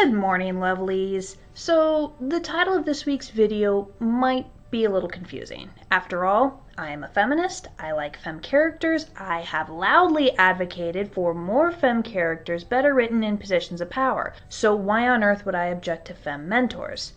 Good morning, lovelies. So, the title of this week's video might be a little confusing. After all, I am a feminist, I like femme characters, I have loudly advocated for more femme characters better written in positions of power, so why on earth would I object to femme mentors?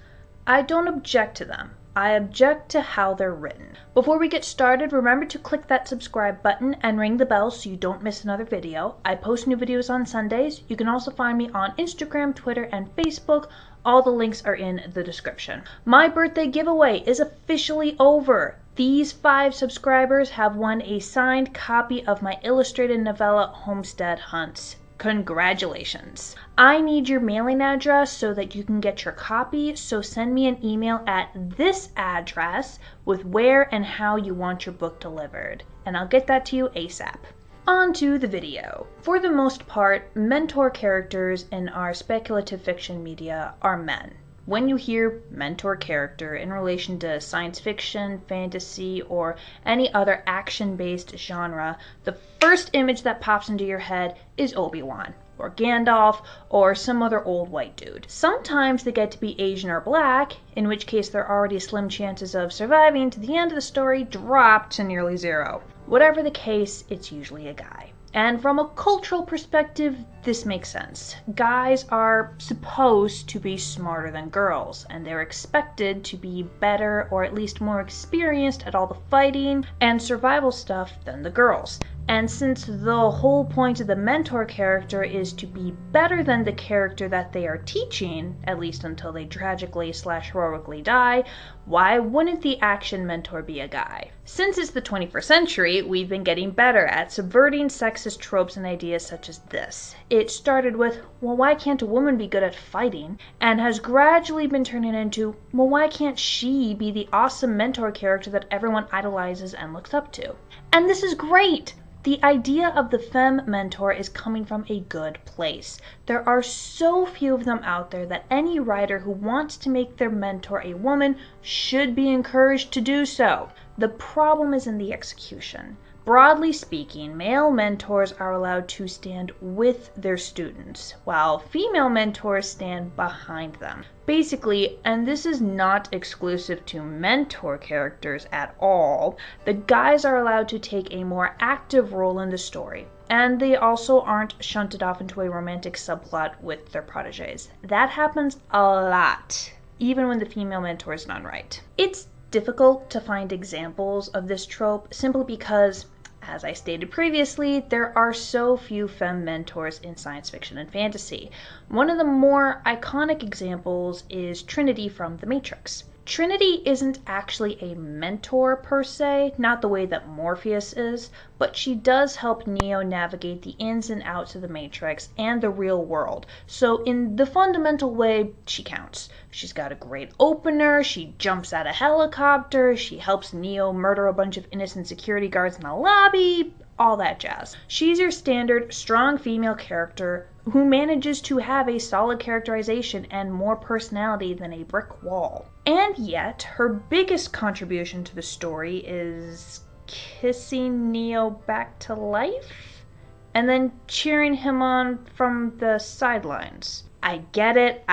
I don't object to them. I object to how they're written. Before we get started, remember to click that subscribe button and ring the bell so you don't miss another video. I post new videos on Sundays. You can also find me on Instagram, Twitter, and Facebook. All the links are in the description. My birthday giveaway is officially over. These 5 subscribers have won a signed copy of my illustrated novella, Homestead Hunts. Congratulations. I need your mailing address so that you can get your copy, so send me an email at this address with where and how you want your book delivered, and I'll get that to you ASAP. On to the video. For the most part, mentor characters in our speculative fiction media are men. When you hear mentor character in relation to science fiction, fantasy, or any other action-based genre, the first image that pops into your head is Obi-Wan, or Gandalf, or some other old white dude. Sometimes they get to be Asian or black, in which case there are already slim chances of surviving to the end of the story drop to nearly zero. Whatever the case, it's usually a guy. And from a cultural perspective, this makes sense. Guys are supposed to be smarter than girls, and they're expected to be better or at least more experienced at all the fighting and survival stuff than the girls. And since the whole point of the mentor character is to be better than the character that they are teaching, at least until they tragically/heroically die, why wouldn't the action mentor be a guy? Since it's the 21st century, we've been getting better at subverting sexist tropes and ideas such as this. It started with, well, why can't a woman be good at fighting? And has gradually been turning into, well, why can't she be the awesome mentor character that everyone idolizes and looks up to? And this is great! The idea of the femme mentor is coming from a good place. There are so few of them out there that any writer who wants to make their mentor a woman should be encouraged to do so. The problem is in the execution. Broadly speaking, male mentors are allowed to stand with their students, while female mentors stand behind them. Basically, and this is not exclusive to mentor characters at all, the guys are allowed to take a more active role in the story, and they also aren't shunted off into a romantic subplot with their proteges. That happens a lot, even when the female mentor is done right. It's difficult to find examples of this trope simply because, as I stated previously, there are so few femme mentors in science fiction and fantasy. One of the more iconic examples is Trinity from The Matrix. Trinity isn't actually a mentor per se, not the way that Morpheus is, but she does help Neo navigate the ins and outs of the Matrix and the real world. So in the fundamental way, she counts. She's got a great opener, she jumps out of helicopter, she helps Neo murder a bunch of innocent security guards in the lobby, all that jazz. She's your standard strong female character who manages to have a solid characterization and more personality than a brick wall. And yet, her biggest contribution to the story is kissing Neo back to life and then cheering him on from the sidelines. I get it,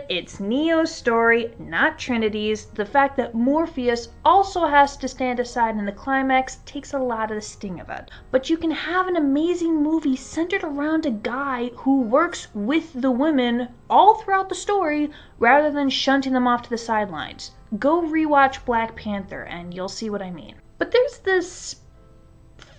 it's Neo's story, not Trinity's. The fact that Morpheus also has to stand aside in the climax takes a lot of the sting of it. But you can have an amazing movie centered around a guy who works with the women all throughout the story rather than shunting them off to the sidelines. Go rewatch Black Panther and you'll see what I mean. But there's this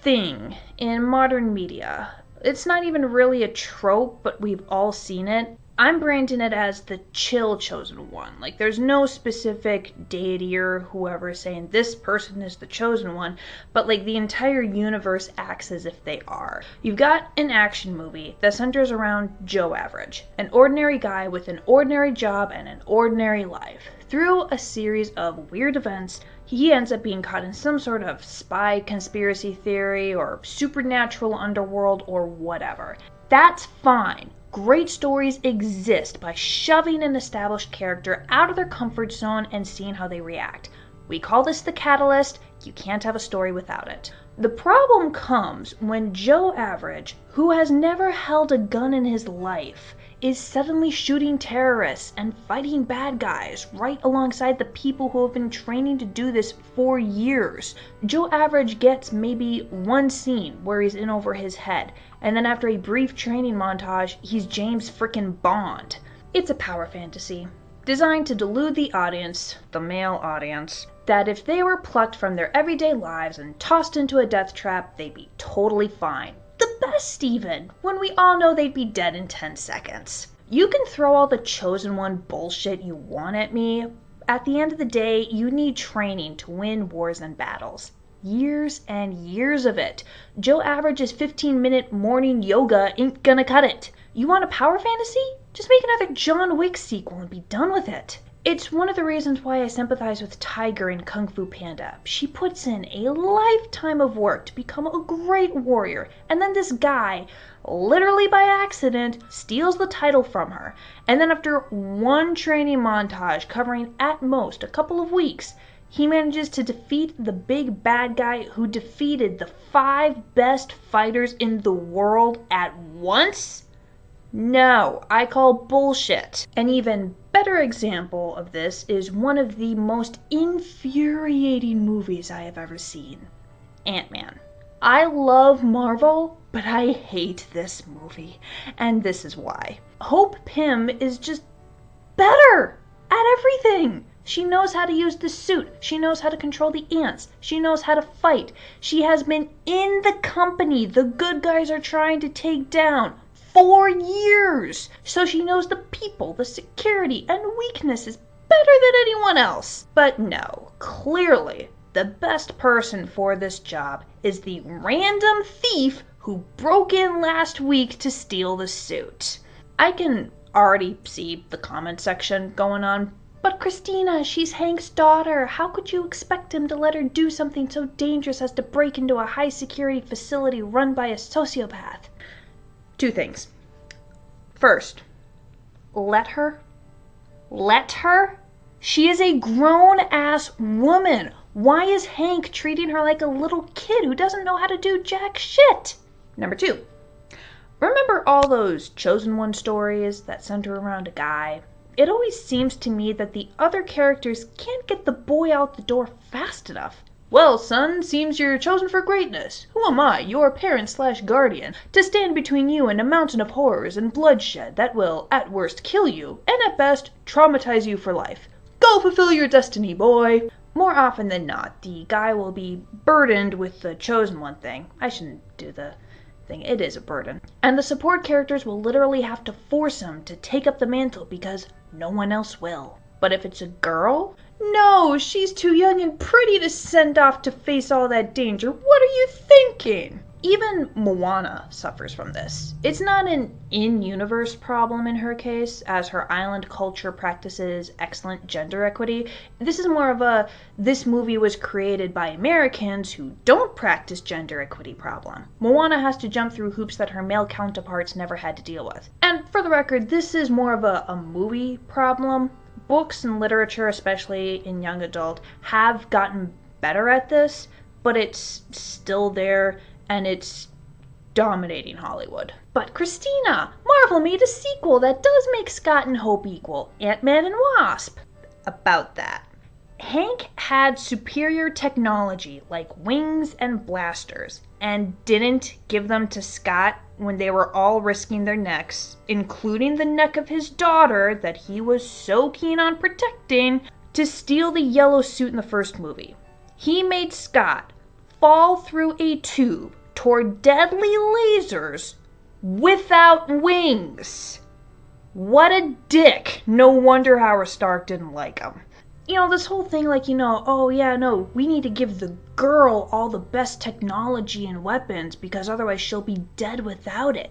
thing in modern media. It's not even really a trope, but we've all seen it. I'm branding it as the chill chosen one. Like, there's no specific deity or whoever saying this person is the chosen one, but like the entire universe acts as if they are. You've got an action movie that centers around Joe Average, an ordinary guy with an ordinary job and an ordinary life. Through a series of weird events, he ends up being caught in some sort of spy conspiracy theory or supernatural underworld or whatever. That's fine. Great stories exist by shoving an established character out of their comfort zone and seeing how they react. We call this the catalyst. You can't have a story without it. The problem comes when Joe Average, who has never held a gun in his life, is suddenly shooting terrorists and fighting bad guys right alongside the people who have been training to do this for years. Joe Average gets maybe one scene where he's in over his head, and then after a brief training montage, he's James frickin' Bond. It's a power fantasy, designed to delude the audience, the male audience, that if they were plucked from their everyday lives and tossed into a death trap, they'd be totally fine. The best even, when we all know they'd be dead in 10 seconds. You can throw all the chosen one bullshit you want at me. At the end of the day, you need training to win wars and battles. Years and years of it. Joe Average's 15-minute morning yoga ain't gonna cut it. You want a power fantasy? Just make another John Wick sequel and be done with it. It's one of the reasons why I sympathize with Tiger in Kung Fu Panda. She puts in a lifetime of work to become a great warrior, and then this guy, literally by accident, steals the title from her. And then after one training montage covering at most a couple of weeks, he manages to defeat the big bad guy who defeated the 5 best fighters in the world at once? No, I call bullshit. An even better example of this is one of the most infuriating movies I have ever seen. Ant-Man. I love Marvel, but I hate this movie, and this is why. Hope Pym is just better at everything. She knows how to use the suit. She knows how to control the ants. She knows how to fight. She has been in the company the good guys are trying to take down 4 years. So she knows the people, the security, and weaknesses better than anyone else. But no, clearly the best person for this job is the random thief who broke in last week to steal the suit. I can already see the comment section going on. But Christina, she's Hank's daughter. How could you expect him to let her do something so dangerous as to break into a high-security facility run by a sociopath? 2 things. First, let her. Let her? She is a grown-ass woman. Why is Hank treating her like a little kid who doesn't know how to do jack shit? Number 2, remember all those Chosen One stories that center around a guy? It always seems to me that the other characters can't get the boy out the door fast enough. Well, son, seems you're chosen for greatness. Who am I, your parent/guardian, to stand between you and a mountain of horrors and bloodshed that will, at worst, kill you, and at best, traumatize you for life? Go fulfill your destiny, boy! More often than not, the guy will be burdened with the chosen one thing. I shouldn't do the thing. It is a burden. And the support characters will literally have to force him to take up the mantle because no one else will. But if it's a girl, no, she's too young and pretty to send off to face all that danger. What are you thinking? Even Moana suffers from this. It's not an in-universe problem in her case, as her island culture practices excellent gender equity. This is more of this movie was created by Americans who don't practice gender equity problem. Moana has to jump through hoops that her male counterparts never had to deal with. And for the record, this is more of a movie problem. Books and literature, especially in young adult, have gotten better at this, but it's still there. And it's dominating Hollywood. But Christina, Marvel made a sequel that does make Scott and Hope equal, Ant-Man and Wasp. About that. Hank had superior technology like wings and blasters, and didn't give them to Scott when they were all risking their necks, including the neck of his daughter that he was so keen on protecting, to steal the yellow suit in the first movie. He made Scott fall through a tube toward deadly lasers without wings. What a dick. No wonder Howard Stark didn't like him. You know, this whole thing like, oh yeah, no, we need to give the girl all the best technology and weapons because otherwise she'll be dead without it.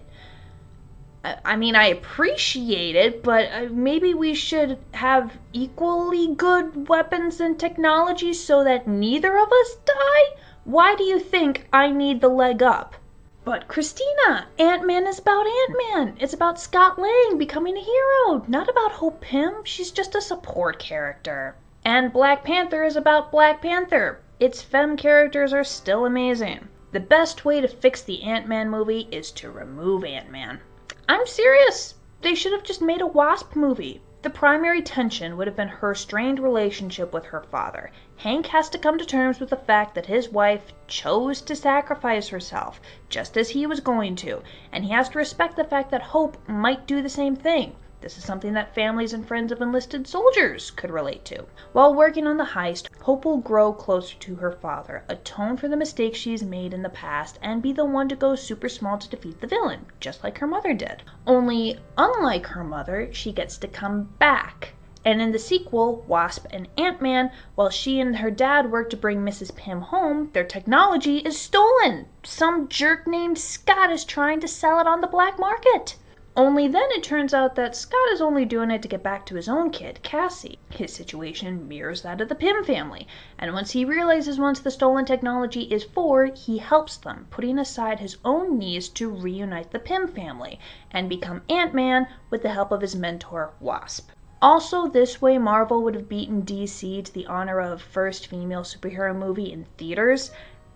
I mean, I appreciate it, but maybe we should have equally good weapons and technology so that neither of us die? Why do you think I need the leg up? But Christina, Ant-Man is about Ant-Man. It's about Scott Lang becoming a hero, not about Hope Pym. She's just a support character. And Black Panther is about Black Panther. Its femme characters are still amazing. The best way to fix the Ant-Man movie is to remove Ant-Man. I'm serious. They should have just made a Wasp movie. The primary tension would have been her strained relationship with her father. Hank has to come to terms with the fact that his wife chose to sacrifice herself, just as he was going to, and he has to respect the fact that Hope might do the same thing. This is something that families and friends of enlisted soldiers could relate to. While working on the heist, Hope will grow closer to her father, atone for the mistakes she's made in the past, and be the one to go super small to defeat the villain, just like her mother did. Only, unlike her mother, she gets to come back. And in the sequel, Wasp and Ant-Man, while she and her dad work to bring Mrs. Pym home, their technology is stolen. Some jerk named Scott is trying to sell it on the black market. Only then it turns out that Scott is only doing it to get back to his own kid, Cassie. His situation mirrors that of the Pym family, and once he realizes what the stolen technology is for, he helps them, putting aside his own needs to reunite the Pym family, and become Ant-Man with the help of his mentor, Wasp. Also, this way Marvel would have beaten DC to the honor of first female superhero movie in theaters,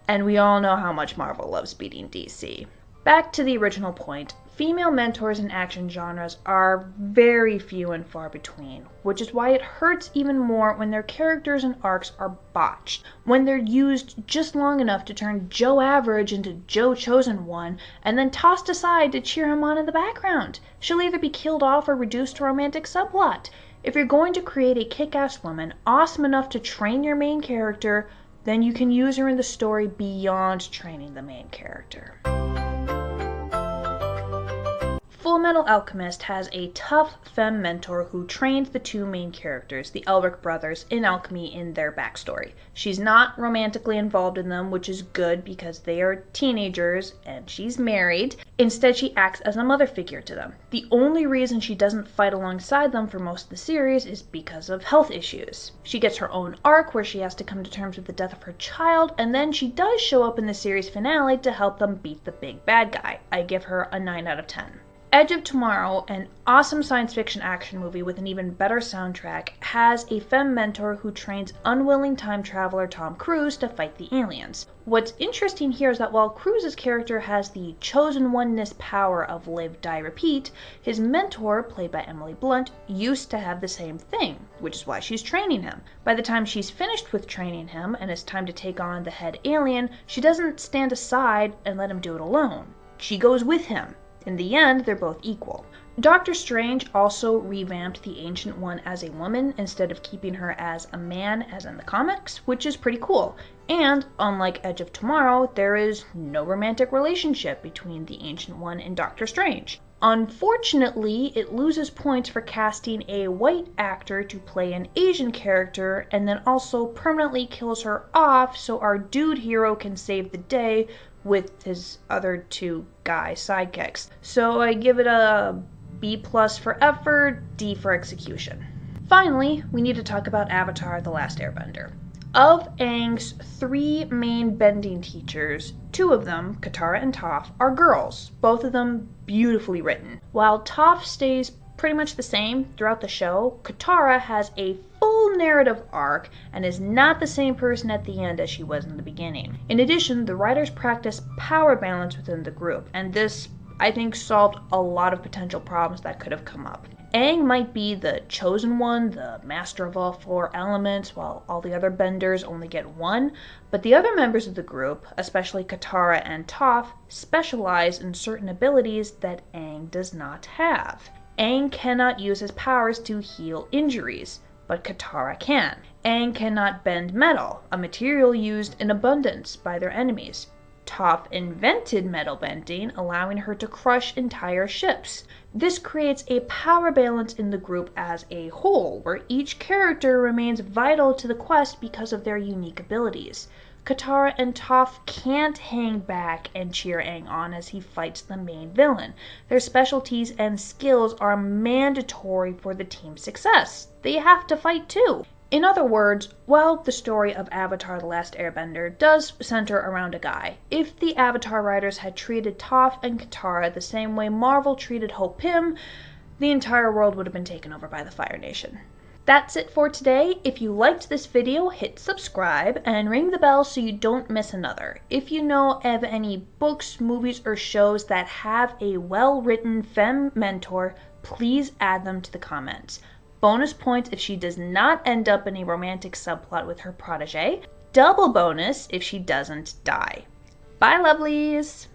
and we all know how much Marvel loves beating DC. Back to the original point, female mentors in action genres are very few and far between, which is why it hurts even more when their characters and arcs are botched, when they're used just long enough to turn Joe Average into Joe Chosen One, and then tossed aside to cheer him on in the background. She'll either be killed off or reduced to a romantic subplot. If you're going to create a kick-ass woman awesome enough to train your main character, then you can use her in the story beyond training the main character. Fullmetal Alchemist has a tough femme mentor who trained the two main characters, the Elric brothers, in alchemy in their backstory. She's not romantically involved in them, which is good because they are teenagers and she's married. Instead, she acts as a mother figure to them. The only reason she doesn't fight alongside them for most of the series is because of health issues. She gets her own arc where she has to come to terms with the death of her child, and then she does show up in the series finale to help them beat the big bad guy. I give her a 9 out of 10. Edge of Tomorrow, an awesome science fiction action movie with an even better soundtrack, has a femme mentor who trains unwilling time traveler Tom Cruise to fight the aliens. What's interesting here is that while Cruise's character has the chosen oneness power of live, die, repeat, his mentor, played by Emily Blunt, used to have the same thing, which is why she's training him. By the time she's finished with training him and it's time to take on the head alien, she doesn't stand aside and let him do it alone. She goes with him. In the end, they're both equal. Doctor Strange also revamped the Ancient One as a woman instead of keeping her as a man as in the comics, which is pretty cool. And, unlike Edge of Tomorrow, there is no romantic relationship between the Ancient One and Doctor Strange. Unfortunately, it loses points for casting a white actor to play an Asian character and then also permanently kills her off so our dude hero can save the day with his other two guy sidekicks. So I give it a B+ for effort, D for execution. Finally, we need to talk about Avatar: The Last Airbender. Of Aang's 3 main bending teachers, 2 of them, Katara and Toph, are girls, both of them beautifully written. While Toph stays pretty much the same throughout the show, Katara has a full narrative arc and is not the same person at the end as she was in the beginning. In addition, the writers practice power balance within the group, and this, I think, solved a lot of potential problems that could have come up. Aang might be the chosen one, the master of all 4 elements, while all the other benders only get 1, but the other members of the group, especially Katara and Toph, specialize in certain abilities that Aang does not have. Aang cannot use his powers to heal injuries, but Katara can. Aang cannot bend metal, a material used in abundance by their enemies. Toph invented metal bending, allowing her to crush entire ships. This creates a power balance in the group as a whole, where each character remains vital to the quest because of their unique abilities. Katara and Toph can't hang back and cheer Aang on as he fights the main villain. Their specialties and skills are mandatory for the team's success. They have to fight too. In other words, while the story of Avatar: The Last Airbender does center around a guy, if the Avatar writers had treated Toph and Katara the same way Marvel treated Hope Pym, the entire world would have been taken over by the Fire Nation. That's it for today. If you liked this video, hit subscribe and ring the bell so you don't miss another. If you know of any books, movies, or shows that have a well-written femme mentor, please add them to the comments. Bonus points if she does not end up in a romantic subplot with her protege. Double bonus if she doesn't die. Bye, lovelies!